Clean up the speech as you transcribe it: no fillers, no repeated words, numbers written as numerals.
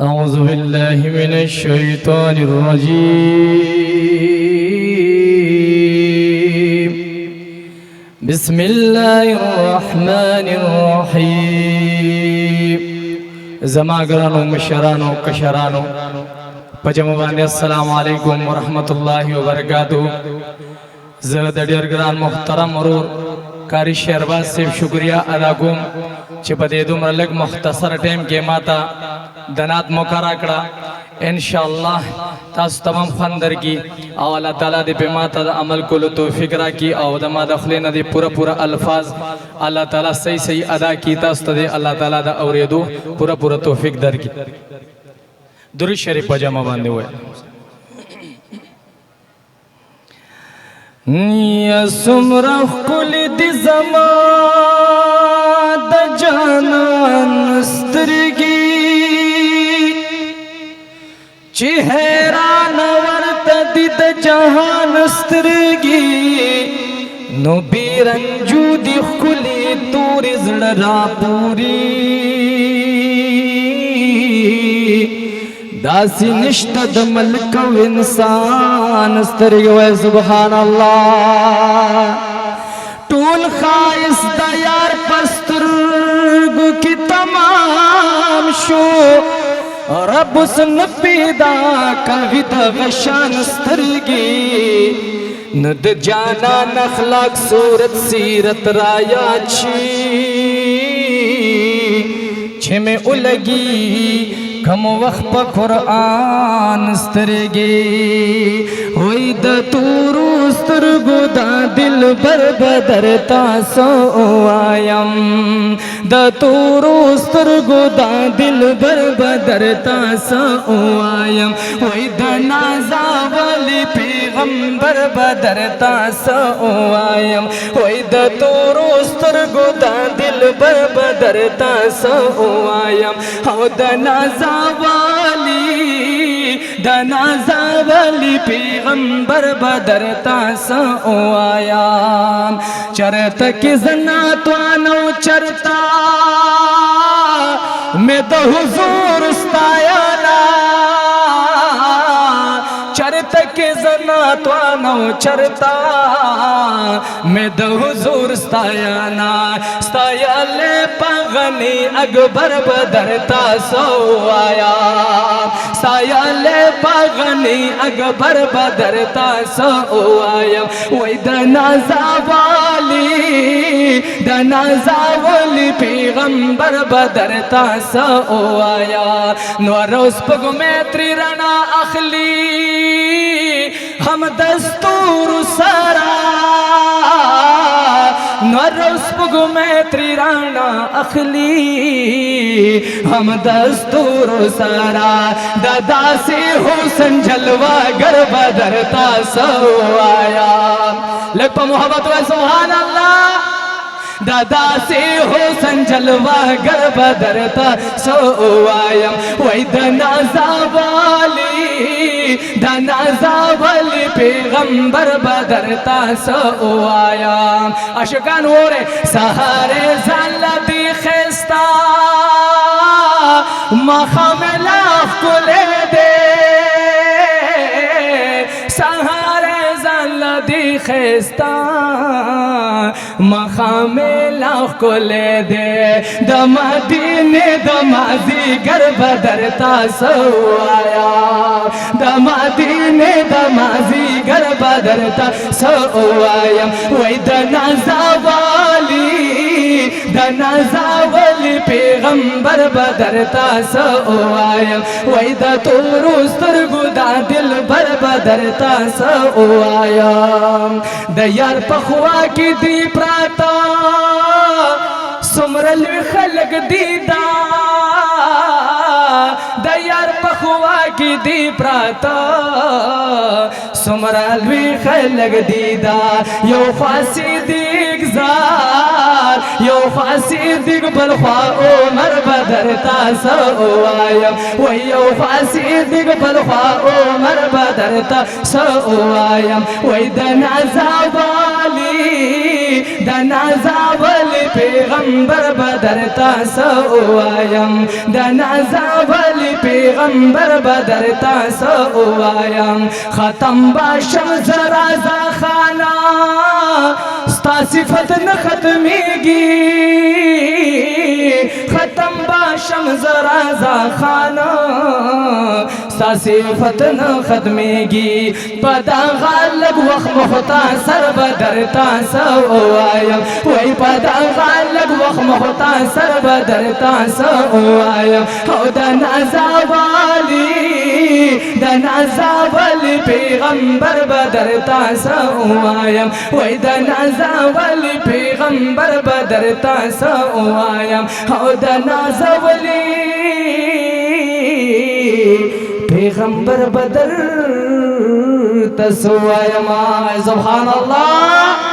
أعوذ بالله من الشيطان الرجيم بسم الله الرحمن الرحيم زما گرانو مشرانو کشرانو پجموانی السلام علیکم ورحمت الله وبرکاتہ زرد ډیر ګران محترم ورور کاری شهرباز صاحب شکریہ ادا کوم چې په دې دومره لږ مختصر ټیم کې ماته دنات مقرره کړه ان شاء الله تاسو تمام خندر کی او الله تعالی دې په ماته د عمل کولو توفیق راکړي او د ما داخله نه دې پورا الفاظ الله تعالی صحیح ادا کی تاسو ته الله تعالی د اوریدو پورا توفیق درکړي درود شریف په جمع باندې وای یا سمرخ کل دی زما د جانان سترګي چې حیران ورته دی د جهان سترګي نو بیرنجو دی خلی تور زړه را پوری داسی نشتا د ملک و انسان سترګي وای سبحان الله ټول خایس د یار پسترګو کی تمام شو رب سن پیدا کوي د غشان سترګي ند جانان اخلاق صورت سیرت را یاد شي چې مې ولګي کم وقت پا قرآن سترگی ہوئی دا تورو سترگو دا دل بر بدر تاسو آیم دا تورو سترگو دا دل بر بدر تاسو آیم ہوئی دا نازا والی پیغمبر بدر تاسو آیم ہوئی دا تورو سترگو دا دل بر بدر تاسو آیم او دا نازا والی پیغمبر بدر تاسو آیام چرتا کی زناتوانو چرتا میں دا حضور استایانا چرتا کی زناتوانو چرتا میں دا حضور استایانا ستایالے پاغنی اکبر بدر تاسو آیا ستایالے پاغنی اکبر بدر تاسو آیا وی دنازا والی پیغمبر بدر تاسو آیا نوروز پگو میتری رنا اخلی ہم دستور سارا نوروز پگو میتری رانا اخلی ہم دستور سارا دادا سے حسن جلوہ گر بدر تاسو آیا لگ پا محبت و سبحان اللہ دادا سے حسن جلوہ گر بدر تاسو آیا وی دنازا والی پیغمبر بدر تاسو آیا عاشقان ہو رہے سہارے زلدی خستا مخام لاف کو لے دے سہارے زلدی خستا مخام لاف کو لے دے دمادینے دمازی گر بدر تاسو آیا دمادینے دمازی گر بدر تاسو آیا وی دنازا والی پیغمبر بدر تاسو آیا وی دا تورو سترگو دا دل بر بدر تاسو آیا دا یار پخوا کی دی پراتا سمرلوی خلق دیدا دا یار پخوا کی دی پراتا سمرلوی خلق دیدا یو فاسی دیگ زار یو فاسی دیگ بلخوا عمر بدر تاسو آیم وی یو فاسی دیگ بلخوا عمر بدر تاسو آیم وی دنازا والی پیغمبر بدرتا سوایم د نازا ولی پیغمبر بدرتا سوایم ختم باشم زرازا خانا ستا صفت نه ختمیږي ختم باشم زرازا خانا ستا صفت نه ختمیږي پدا غالب وخت مختصر بدرتا سوایم وای پدا غالب وخت مختصر بدرتا سوایم او د نازاوالی پیغمبر بدرتا سوایم وای د نازاوالی پیغمبر بدرتا سوایم او د نازاوالی پیغمبر بدرتا سوایم سبحان الله